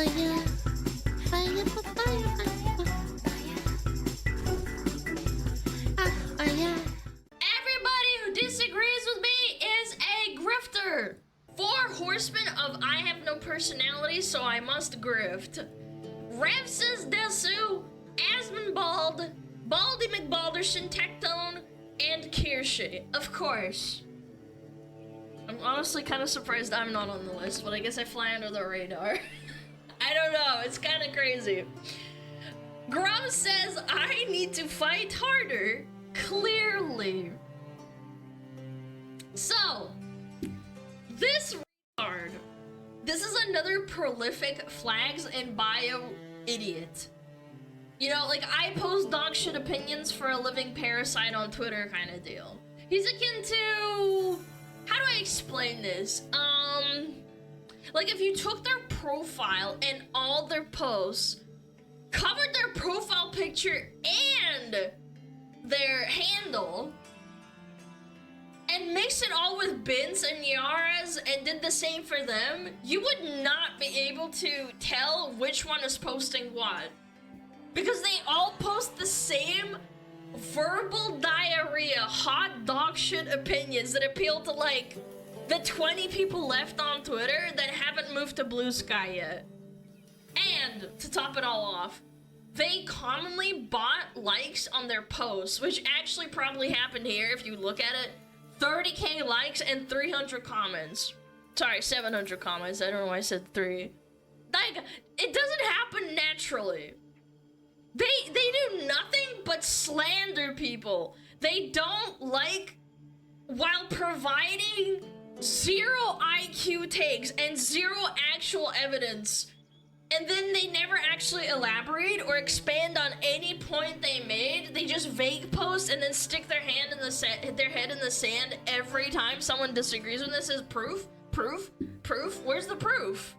fire, fire for fire, fire. Everybody who disagrees with me is a grifter. 4 horsemen of I have no personality, so I must grift. Revses Desu, Asmonbald, Baldy McBalderson, Tectone, and Kirsche. Of course. I'm honestly kind of surprised I'm not on the list, but I guess I fly under the radar. I don't know, it's kind of crazy. Grum says I need to fight harder, clearly. So, this retard, this is another prolific flags and bio idiot. You know, like, I post dog shit opinions for a living parasite on Twitter kind of deal. He's akin to... how do I explain this? Like, if you took their profile and all their posts, covered their profile picture and their handle, and mixed it all with Bins and Yaras and did the same for them, you would not be able to tell which one is posting what. Because they all post the same verbal diarrhea, hot dog shit opinions that appeal to, like, the 20 people left on Twitter that haven't moved to Blue Sky yet. And, to top it all off, they commonly bought likes on their posts, which actually probably happened here if you look at it. 30k likes and 300 comments. Sorry, 700 comments. I don't know why I said 3. Like, it doesn't happen naturally. They do nothing but slander people. They don't like, while providing 0 IQ takes and 0 actual evidence, and then they never actually elaborate or expand on any point they made. They just vague post and then stick their hand in the their head in the sand every time someone disagrees with this. Is proof, proof, proof. Where's the proof?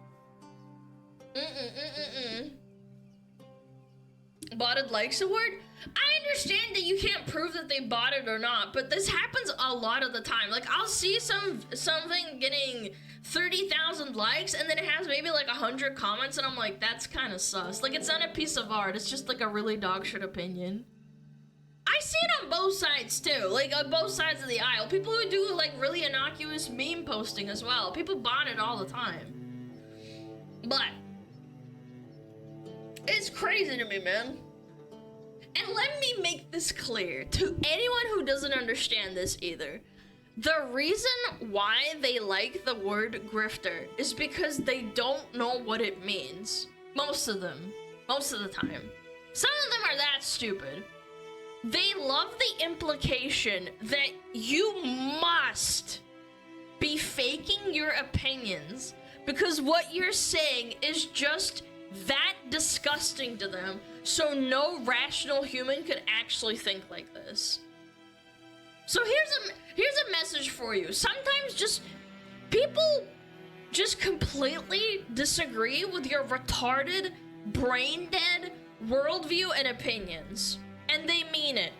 Botted likes award? I understand that you can't prove that they bought it or not, but this happens a lot of the time. Like, I'll see something getting 30,000 likes and then it has maybe like 100 comments and I'm like, that's kind of sus. Like, it's not a piece of art, it's just like a really dog shit opinion. I see it on both sides too, like on both sides of the aisle. People who do like really innocuous meme posting as well. People bot it all the time. But it's crazy to me, man. And let me make this clear to anyone who doesn't understand this either. The reason why they like the word grifter is because they don't know what it means. Most of them. Most of the time. Some of them are that stupid. They love the implication that you must be faking your opinions because what you're saying is just that disgusting to them, so no rational human could actually think like this. So here's a message for you. Sometimes just people just completely disagree with your retarded, brain-dead worldview and opinions, and they mean it.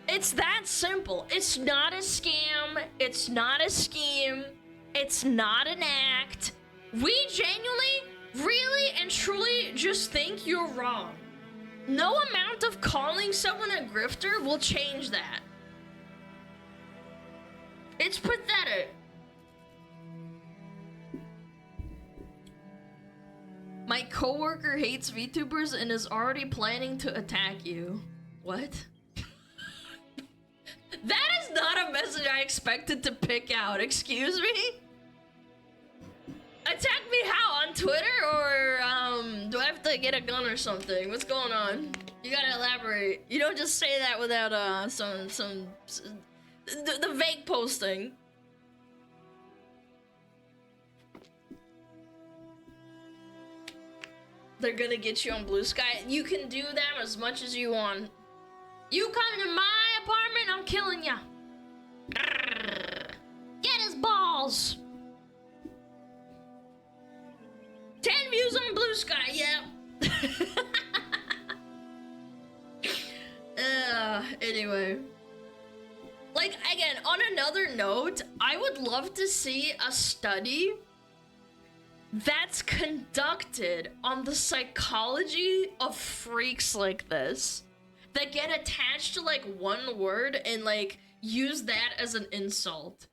It's that simple. It's not a scam. It's not a scheme. It's not an act. We genuinely, really and truly just think you're wrong. No amount of calling someone a grifter will change that. It's pathetic. My coworker hates VTubers and is already planning to attack you. What? That is not a message I expected to pick out. Excuse me? Attack me how? On Twitter? Or, do I have to get a gun or something? What's going on? You gotta elaborate. You don't just say that without, the vague posting. They're gonna get you on Blue Sky. You can do them as much as you want. You come to my apartment, I'm killing ya. Get his balls. 10 views on Blue Sky, yeah. Anyway. Like, again, on another note, I would love to see a study that's conducted on the psychology of freaks like this that get attached to like one word and like use that as an insult.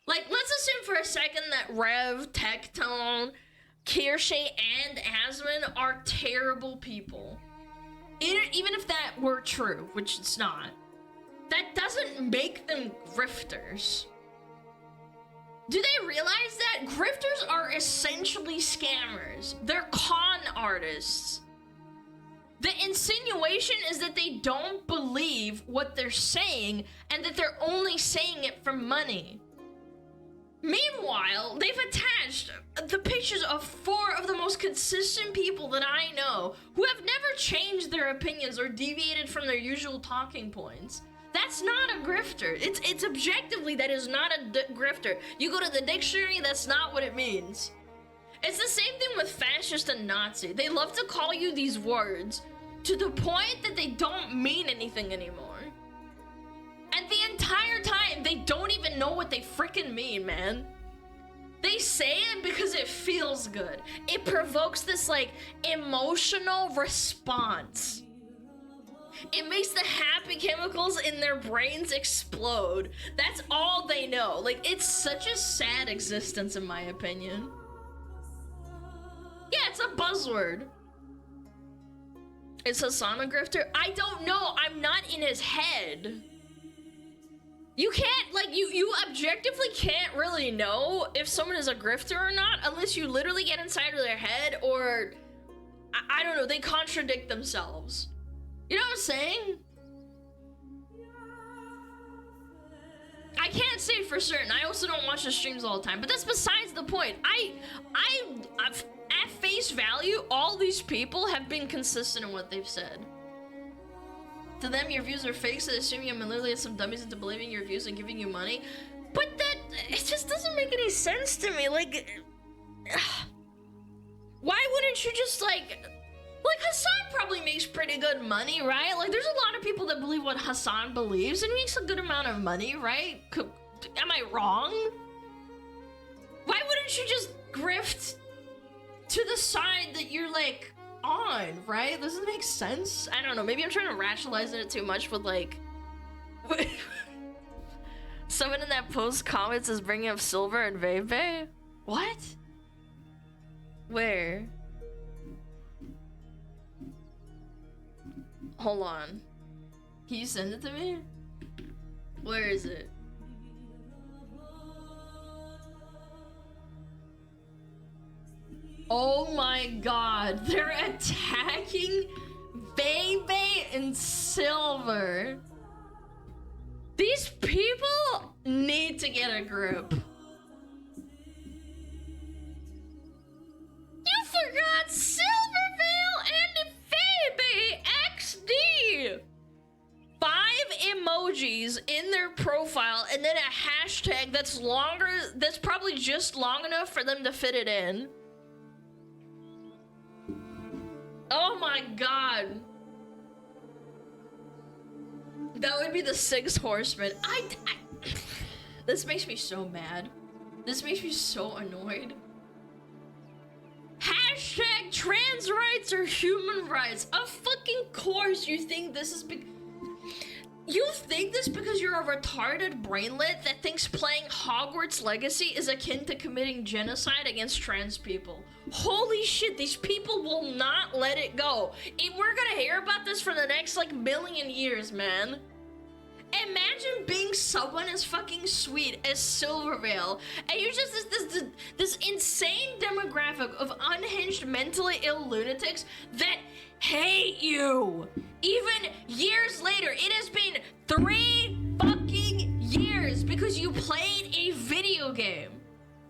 Like, let's assume for a second that Rev, Tectone, Kirsche, and Asmon are terrible people. Even if that were true, which it's not, that doesn't make them grifters. Do they realize that grifters are essentially scammers? They're con artists. The insinuation is that they don't believe what they're saying and that they're only saying it for money. Meanwhile, they've attached the pictures of 4 of the most consistent people that I know who have never changed their opinions or deviated from their usual talking points. That's not a grifter. It's objectively, that is not a grifter. You go to the dictionary, that's not what it means. It's the same thing with fascist and Nazi. They love to call you these words to the point that they don't mean anything anymore. And the entire time, they don't even know what they freaking mean, man. They say it because it feels good. It provokes this, like, emotional response. It makes the happy chemicals in their brains explode. That's all they know. Like, it's such a sad existence, in my opinion. Yeah, it's a buzzword. Is Hassan a grifter? I don't know. I'm not in his head. You can't, like, you objectively can't really know if someone is a grifter or not unless you literally get inside of their head, or, I don't know, they contradict themselves. You know what I'm saying? I can't say for certain. I also don't watch the streams all the time, but that's besides the point. At face value, all these people have been consistent in what they've said. To them, your views are fake, so they assume you manipulate some dummies into believing your views and giving you money. But that, it just doesn't make any sense to me. Like, why wouldn't you just, like Hassan probably makes pretty good money, right? Like, there's a lot of people that believe what Hassan believes, and he makes a good amount of money, right? Am I wrong? Why wouldn't you just grift to the side that you're, like, on, right? Does it make sense? I don't know. Maybe I'm trying to rationalize it too much with, like... Someone in that post comments is bringing up Silver and Veve? What? Where? Hold on. Can you send it to me? Where is it? Oh my god, they're attacking Bebe and Silver. These people need to get a grip. You forgot Silvervale and Bebe XD! 5 emojis in their profile and then a hashtag that's longer, that's probably just long enough for them to fit it in. Oh my god. That would be the 6 horsemen. This makes me so mad. This makes me so annoyed. Hashtag trans rights or human rights. Of fucking course you think this is you think this because you're a retarded brainlet that thinks playing Hogwarts Legacy is akin to committing genocide against trans people. Holy shit, these people will not let it go. We're gonna hear about this for the next, like, million years, man. Imagine being someone as fucking sweet as Silvervale, and you're just this insane demographic of unhinged, mentally ill lunatics that hate you. Even years later, it has been 3 fucking years because you played a video game.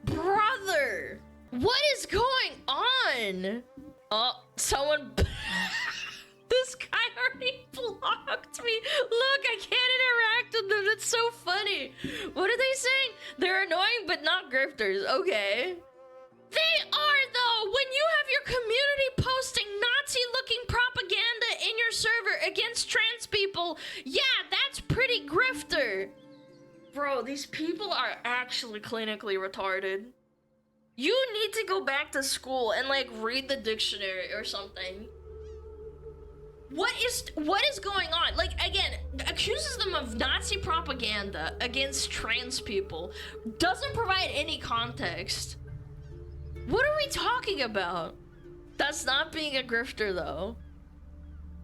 Brother, what is going on? Oh, someone... This guy already blocked me. Look, I can't interact with them. That's so funny. What are they saying? They're annoying, but not grifters. Okay. They are, though. When you have your community posting Nazi-looking propaganda in your server against trans people, yeah, that's pretty grifter. Bro, these people are actually clinically retarded. You need to go back to school and like read the dictionary or something. What is going on? Like, again, accuses them of Nazi propaganda against trans people. Doesn't provide any context. What are we talking about? That's not being a grifter, though.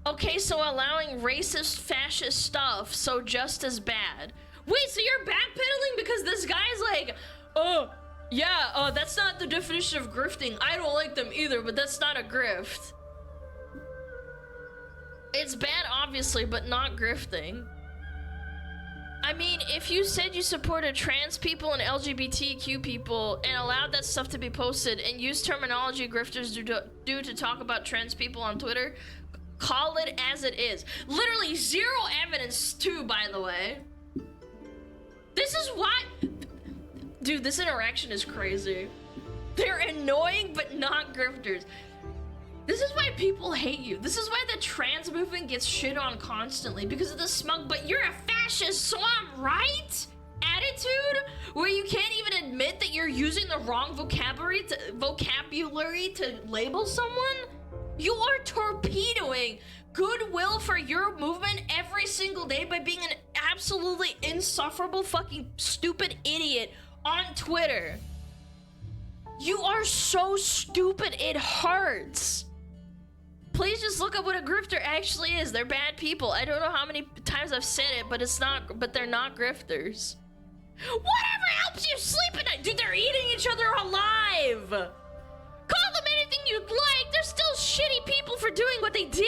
Okay, so allowing racist, fascist stuff, so just as bad. Wait, so you're backpedaling because this guy's like, oh, yeah, that's not the definition of grifting. I don't like them either, but that's not a grift. It's bad, obviously, but not grifting. I mean, if you said you supported trans people and LGBTQ people and allowed that stuff to be posted and used terminology grifters do to talk about trans people on Twitter, call it as it is. Literally zero evidence too, by the way. This is why... Dude, this interaction is crazy. They're annoying, but not grifters. This is why people hate you. This is why the trans movement gets shit on constantly, because of the smug, but you're a fascist, so I'm right? Attitude, where you can't even admit that you're using the wrong vocabulary to label someone? You are torpedoing goodwill for your movement every single day by being an absolutely insufferable fucking stupid idiot on Twitter. You are so stupid, it hurts. Please just look up what a grifter actually is. They're bad people. I don't know how many times I've said it, but they're not grifters. Whatever helps you sleep at night. Dude, they're eating each other alive. Call them anything you'd like. They're still shitty people for doing what they did.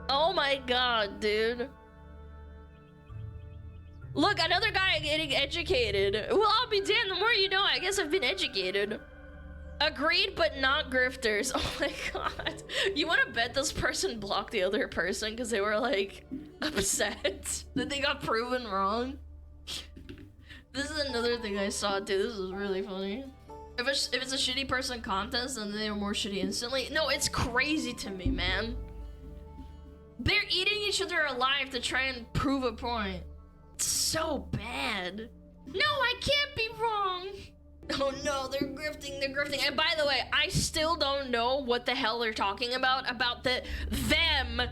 Oh my god, dude. Look, another guy getting educated. Well, I'll be damned, the more you know. I guess I've been educated. Agreed, but not grifters. Oh my god. You want to bet this person blocked the other person because they were like upset that they got proven wrong? This is another thing I saw too. This is really funny. If it's a shitty person contest, then they're more shitty instantly. No, it's crazy to me, man. They're eating each other alive to try and prove a point. It's so bad. No, I can't be wrong. Oh no, they're grifting. And by the way, I still don't know what the hell they're talking about the them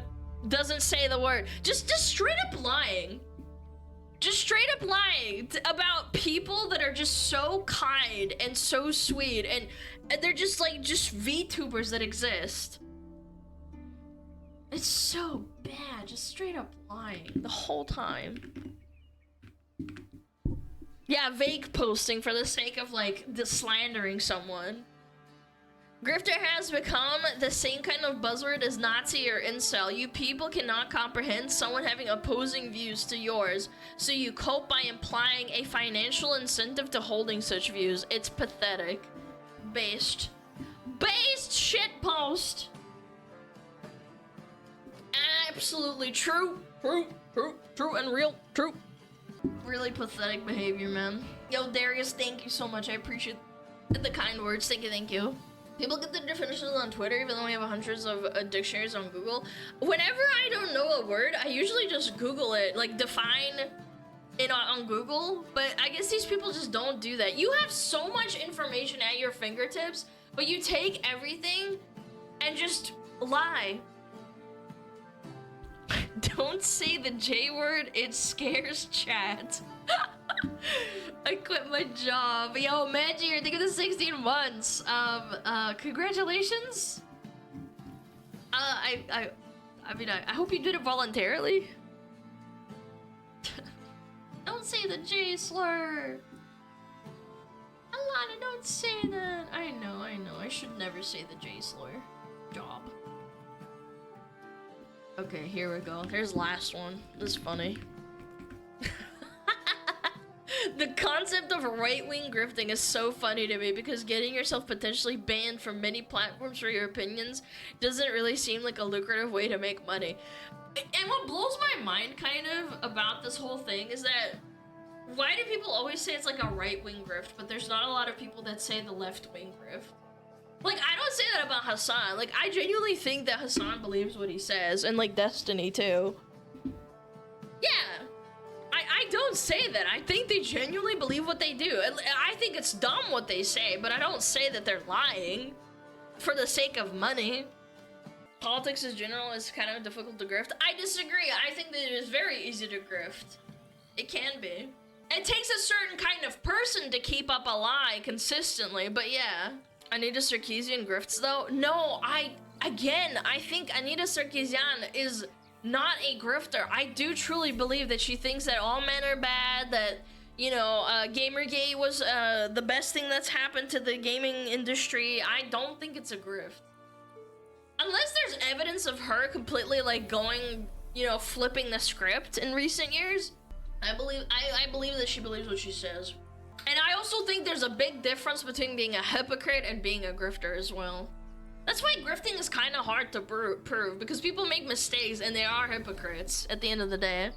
doesn't say the word. Just straight up lying. Just straight up lying about people that are just so kind and so sweet and they're just like VTubers that exist. It's so bad, just straight up lying the whole time. Yeah, vague posting for the sake of like slandering someone. Grifter has become the same kind of buzzword as Nazi or incel. You people cannot comprehend someone having opposing views to yours, so you cope by implying a financial incentive to holding such views. It's pathetic. Based shitpost. Absolutely true and real, true. Really pathetic behavior, man. Yo, Darius, thank you so much. I appreciate the kind words. Thank you. People get the definitions on Twitter, even though we have hundreds of dictionaries on Google. Whenever I don't know a word, I usually just Google it, like define it on Google. But I guess these people just don't do that. You have so much information at your fingertips, but you take everything and just lie. Don't say the J word, it scares chat. I quit my job. Yo, Maggie, you're thinking of the 16 months. Congratulations. I mean, I hope you did it voluntarily. Don't say the J slur. Alana, don't say that. I know. I should never say the J slur. Job. Okay, here we go. Here's the last one. This is funny. The concept of right-wing grifting is so funny to me because getting yourself potentially banned from many platforms for your opinions doesn't really seem like a lucrative way to make money. And what blows my mind kind of about this whole thing is that why do people always say it's like a right-wing grift, but there's not a lot of people that say the left-wing grift? Like, I don't say that about Hassan. Like, I genuinely think that Hassan believes what he says, and like Destiny too. Yeah. I I don't say that. I think they genuinely believe what they do. I think it's dumb what they say, but I don't say that they're lying for the sake of money. Politics in general is kind of difficult to grift. I disagree. I think that it is very easy to grift. It can be. It takes a certain kind of person to keep up a lie consistently, but yeah. Anita Sarkeesian grifts though? No, I think Anita Sarkeesian is not a grifter. I do truly believe that she thinks that all men are bad, that, you know, Gamergate was the best thing that's happened to the gaming industry. I don't think it's a grift. Unless there's evidence of her completely like going, you know, flipping the script in recent years, I believe that she believes what she says. And I also think there's a big difference between being a hypocrite and being a grifter as well. That's why grifting is kind of hard to prove, because people make mistakes and they are hypocrites at the end of the day.